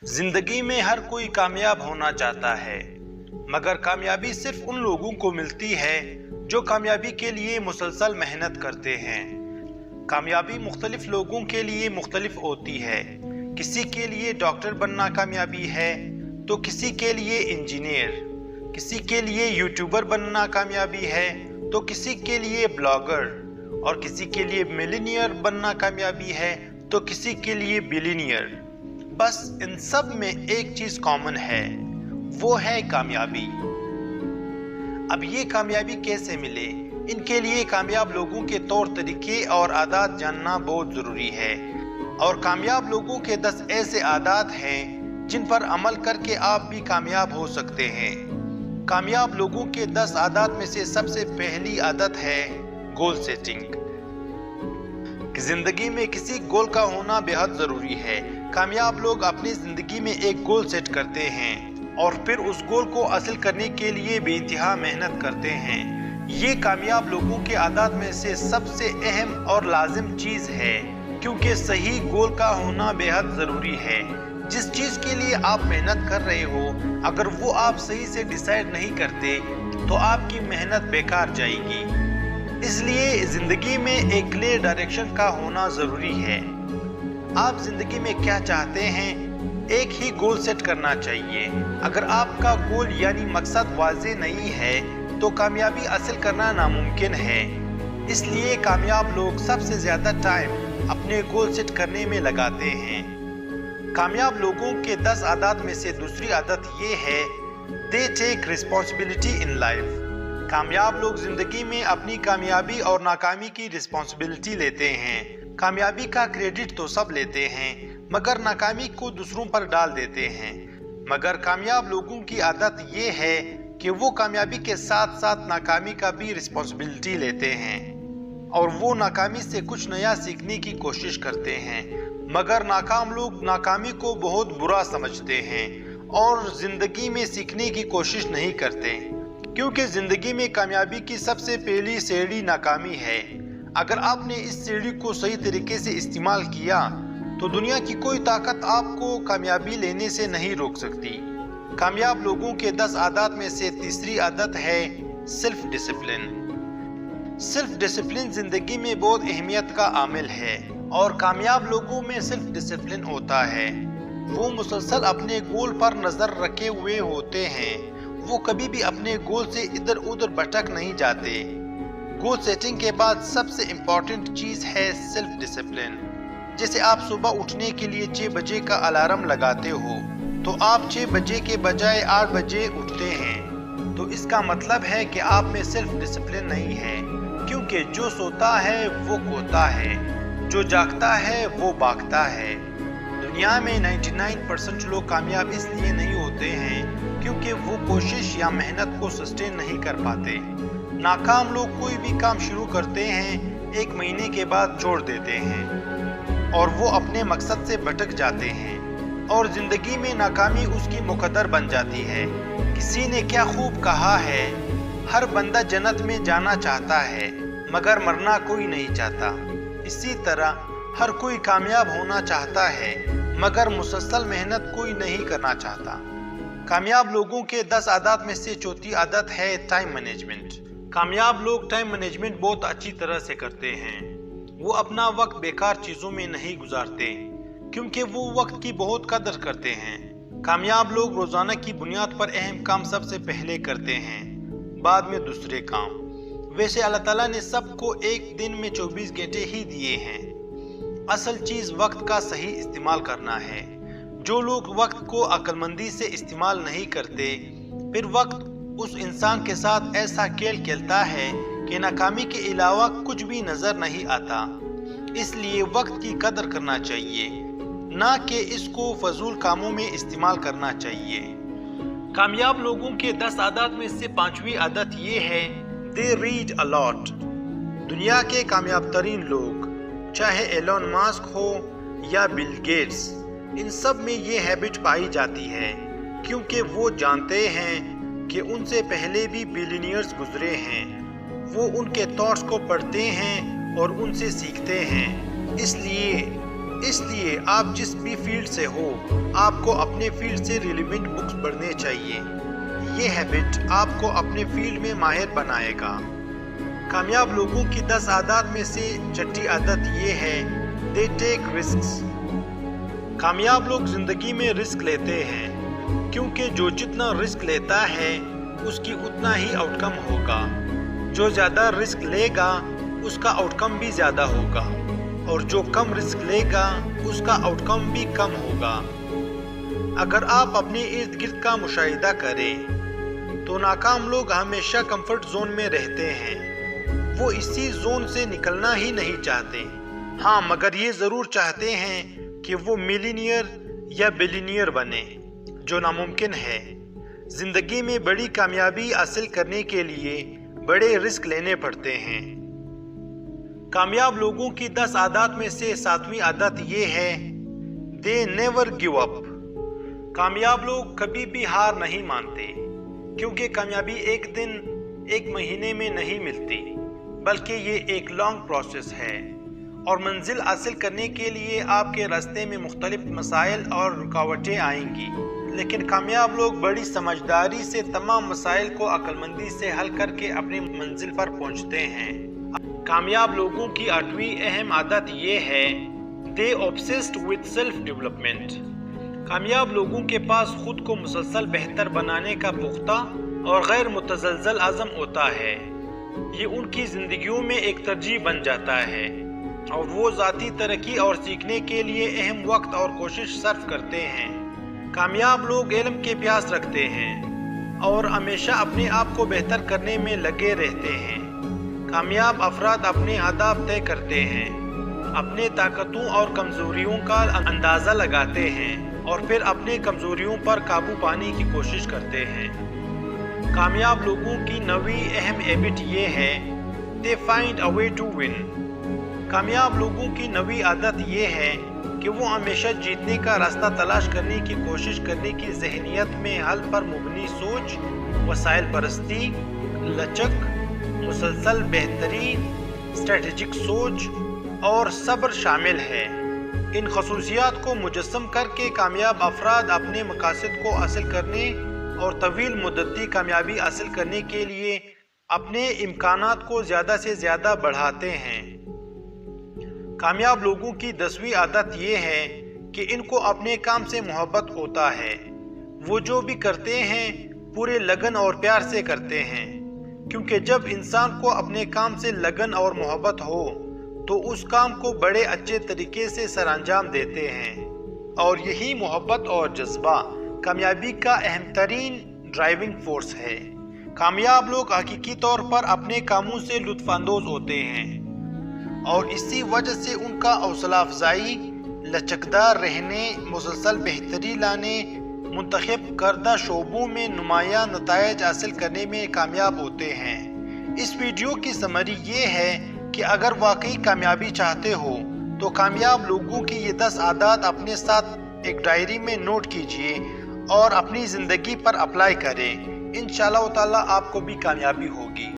जिंदगी में हर कोई कामयाब होना चाहता है, मगर कामयाबी सिर्फ उन लोगों को मिलती है जो कामयाबी के लिए मुसलसल मेहनत करते हैं। कामयाबी मुख्तलिफ लोगों के लिए मुख्तलिफ होती है। किसी के लिए डॉक्टर बनना कामयाबी है तो किसी के लिए इंजीनियर, किसी के लिए यूट्यूबर बनना कामयाबी है तो किसी के लिए ब्लॉगर, और किसी के लिए मिलियनियर बनना कामयाबी है तो किसी के लिए बिलियनियर। बस इन सब में एक चीज कॉमन है, वो है कामयाबी। अब ये कामयाबी कैसे मिले, इनके लिए कामयाब लोगों के तौर तरीके और आदत जानना बहुत जरूरी है। और कामयाब लोगों के 10 ऐसे आदत हैं जिन पर अमल करके आप भी कामयाब हो सकते हैं। कामयाब लोगों के 10 आदत में से सबसे पहली आदत है गोल सेटिंग। जिंदगी में किसी गोल का होना बेहद जरूरी है। कामयाब लोग अपनी जिंदगी में एक गोल सेट करते हैं और फिर उस गोल को हासिल करने के लिए बेइंतहा मेहनत करते हैं। ये कामयाब लोगों के आदत में से सबसे अहम और लाजिम चीज है, क्योंकि सही गोल का होना बेहद जरूरी है। जिस चीज के लिए आप मेहनत कर रहे हो, अगर वो आप सही से डिसाइड नहीं करते तो आपकी मेहनत बेकार जाएगी। इसलिए जिंदगी में एक क्लियर डायरेक्शन का होना जरूरी है। आप जिंदगी में क्या चाहते हैं, एक ही गोल सेट करना चाहिए। अगर आपका गोल यानी मकसद वाज़ेह नहीं है तो कामयाबी हासिल करना नामुमकिन है। इसलिए कामयाब लोग सबसे ज्यादा टाइम अपने गोल सेट करने में लगाते हैं। कामयाब लोगों के 10 आदत में से दूसरी आदत ये है, they take responsibility in life. कामयाब लोग जिंदगी में अपनी कामयाबी और नाकामी की रिस्पॉन्सिबिलिटी लेते हैं। कामयाबी का क्रेडिट तो सब लेते हैं, मगर नाकामी को दूसरों पर डाल देते हैं। मगर कामयाब लोगों की आदत ये है कि वो कामयाबी के साथ साथ नाकामी का भी रिस्पॉन्सिबिलिटी लेते हैं और वो नाकामी से कुछ नया सीखने की कोशिश करते हैं। मगर नाकाम लोग नाकामी को बहुत बुरा समझते हैं और जिंदगी में सीखने की कोशिश नहीं करते, क्योंकि जिंदगी में कामयाबी की सबसे पहली सीढ़ी नाकामी है। अगर आपने इस सीढ़ी को सही तरीके से इस्तेमाल किया तो दुनिया की कोई ताकत आपको कामयाबी लेने से नहीं रोक सकती। कामयाब लोगों के 10 आदत में से तीसरी आदत है सेल्फ डिसिप्लिन। सेल्फ डिसिप्लिन जिंदगी में बहुत अहमियत का आमिल है और कामयाब लोगों में सेल्फ डिसिप्लिन होता है। वो मुसलसल अपने गोल पर नजर रखे हुए होते हैं। वो कभी भी अपने गोल से इधर उधर भटक नहीं जाते। गोल सेटिंग के बाद सबसे इम्पोर्टेंट चीज है सेल्फ डिसिप्लिन। जैसे आप सुबह उठने के लिए 6 बजे का अलार्म लगाते हो तो आप 6 बजे के बजाय 8 बजे उठते हैं, तो इसका मतलब है कि आप में सेल्फ डिसिप्लिन नहीं है। क्योंकि जो सोता है वो खोता है, जो जागता है वो भागता है। दुनिया में 99% लोग कामयाब इसलिए नहीं होते हैं क्योंकि वो कोशिश या मेहनत को सस्टेन नहीं कर पाते। नाकाम लोग कोई भी काम शुरू करते हैं, 1 महीने के बाद छोड़ देते हैं और वो अपने मकसद से भटक जाते हैं और जिंदगी में नाकामी उसकी मुकद्दर बन जाती है। किसी ने क्या खूब कहा है, हर बंदा जन्नत में जाना चाहता है मगर मरना कोई नहीं चाहता। इसी तरह हर कोई कामयाब होना चाहता है मगर मुसलसल मेहनत कोई नहीं करना चाहता। कामयाब लोगों के 10 आदत में से चौथी आदत है टाइम मैनेजमेंट। कामयाब लोग टाइम मैनेजमेंट बहुत अच्छी तरह से करते हैं। वो अपना वक्त बेकार चीजों में नहीं गुजारते, क्योंकि वो वक्त की बहुत कदर करते हैं। कामयाब लोग रोजाना की बुनियाद पर अहम काम सबसे पहले करते हैं, बाद में दूसरे काम। वैसे अल्लाह ताला ने सबको एक दिन में 24 घंटे ही दिए हैं। असल चीज वक्त का सही इस्तेमाल करना है। जो लोग वक्त को अक्लमंदी से इस्तेमाल नहीं करते, फिर वक्त उस इंसान के साथ ऐसा खेल खेलता है कि नाकामी के अलावा कुछ भी नजर नहीं आता। इसलिए वक्त की कदर करना चाहिए, ना कि इसको फजूल कामों में इस्तेमाल करना चाहिए। कामयाब लोगों के 10 आदत में से 5वीं आदत ये है, दे रीड अ लॉट। दुनिया के कामयाब तरीन लोग, चाहे एलोन मस्क हो या बिल गेट्स, इन सब में ये हैबिट पाई जाती है, क्योंकि वो जानते हैं कि उनसे पहले भी बिलियनियर्स गुजरे हैं। वो उनके थॉट्स को पढ़ते हैं और उनसे सीखते हैं। इसलिए اس لیے آپ جس بھی فیلڈ سے ہو آپ کو اپنے فیلڈ سے ریلیونٹ بکس پڑھنے چاہیے۔ یہ ہیبٹ آپ کو اپنے فیلڈ میں ماہر بنائے گا۔ کامیاب لوگوں کی 10 عادات میں سے چھٹی عادت یہ ہے they take risks۔ کامیاب لوگ زندگی میں رسک لیتے ہیں کیونکہ جو جتنا رسک لیتا ہے اس کی اتنا ہی آؤٹ کم ہوگا۔ جو زیادہ رسک لے گا اس کا آؤٹ کم بھی زیادہ ہوگا اور جو کم رسک لے گا اس کا آؤٹ کم بھی کم ہوگا۔ اگر آپ اپنے ارد گرد کا مشاہدہ کریں تو ناکام لوگ ہمیشہ کمفرٹ زون میں رہتے ہیں۔ وہ اسی زون سے نکلنا ہی نہیں چاہتے، ہاں مگر یہ ضرور چاہتے ہیں کہ وہ ملینئر یا بلینئر بنے، جو ناممکن ہے۔ زندگی میں بڑی کامیابی حاصل کرنے کے لیے بڑے رسک لینے پڑتے ہیں۔ کامیاب لوگوں کی 10 عادات میں سے 7ویں عادت یہ ہے they never give up۔ کامیاب لوگ کبھی بھی ہار نہیں مانتے کیونکہ کامیابی ایک دن ایک مہینے میں نہیں ملتی، بلکہ یہ ایک لانگ پروسیس ہے اور منزل حاصل کرنے کے لیے آپ کے راستے میں مختلف مسائل اور رکاوٹیں آئیں گی، لیکن کامیاب لوگ بڑی سمجھداری سے تمام مسائل کو عقل مندی سے حل کر کے اپنی منزل پر پہنچتے ہیں۔ کامیاب لوگوں کی 8ویں اہم عادت یہ ہے they obsessed with self development۔ کامیاب لوگوں کے پاس خود کو مسلسل بہتر بنانے کا پختہ اور غیر متزلزل عزم ہوتا ہے۔ یہ ان کی زندگیوں میں ایک ترجیح بن جاتا ہے اور وہ ذاتی ترقی اور سیکھنے کے لیے اہم وقت اور کوشش صرف کرتے ہیں۔ کامیاب لوگ علم کے پیاس رکھتے ہیں اور ہمیشہ اپنے آپ کو بہتر کرنے میں لگے رہتے ہیں۔ کامیاب افراد اپنے اہداف طے کرتے ہیں، اپنے طاقتوں اور کمزوریوں کا اندازہ لگاتے ہیں اور پھر اپنے کمزوریوں پر قابو پانے کی کوشش کرتے ہیں۔ کامیاب لوگوں کی 9ویں اہم ہیبٹ یہ ہے they find a way to win۔ کامیاب لوگوں کی 9ویں عادت یہ ہے کہ وہ ہمیشہ جیتنے کا راستہ تلاش کرنے کی کوشش کرنے کی ذہنیت میں حل پر مبنی سوچ، وسائل پرستی، لچک، مسلسل بہتری، اسٹریٹجک سوچ اور صبر شامل ہے۔ ان خصوصیات کو مجسم کر کے کامیاب افراد اپنے مقاصد کو حاصل کرنے اور طویل مدتی کامیابی حاصل کرنے کے لیے اپنے امکانات کو زیادہ سے زیادہ بڑھاتے ہیں۔ کامیاب لوگوں کی 10ویں عادت یہ ہے کہ ان کو اپنے کام سے محبت ہوتا ہے۔ وہ جو بھی کرتے ہیں پورے لگن اور پیار سے کرتے ہیں، کیونکہ جب انسان کو اپنے کام سے لگن اور محبت ہو تو اس کام کو بڑے اچھے طریقے سے سر انجام دیتے ہیں، اور یہی محبت اور جذبہ کامیابی کا اہم ترین ڈرائیونگ فورس ہے۔ کامیاب لوگ حقیقی طور پر اپنے کاموں سے لطف اندوز ہوتے ہیں اور اسی وجہ سے ان کا حوصلہ افزائی، لچکدار رہنے، مسلسل بہتری لانے، منتخب کردہ شعبوں میں نمایاں نتائج حاصل کرنے میں کامیاب ہوتے ہیں۔ اس ویڈیو کی سمری یہ ہے کہ اگر واقعی کامیابی چاہتے ہو تو کامیاب لوگوں کی یہ 10 عادات اپنے ساتھ ایک ڈائری میں نوٹ کیجئے اور اپنی زندگی پر اپلائی کریں۔ انشاءاللہ تعالی آپ کو بھی کامیابی ہوگی۔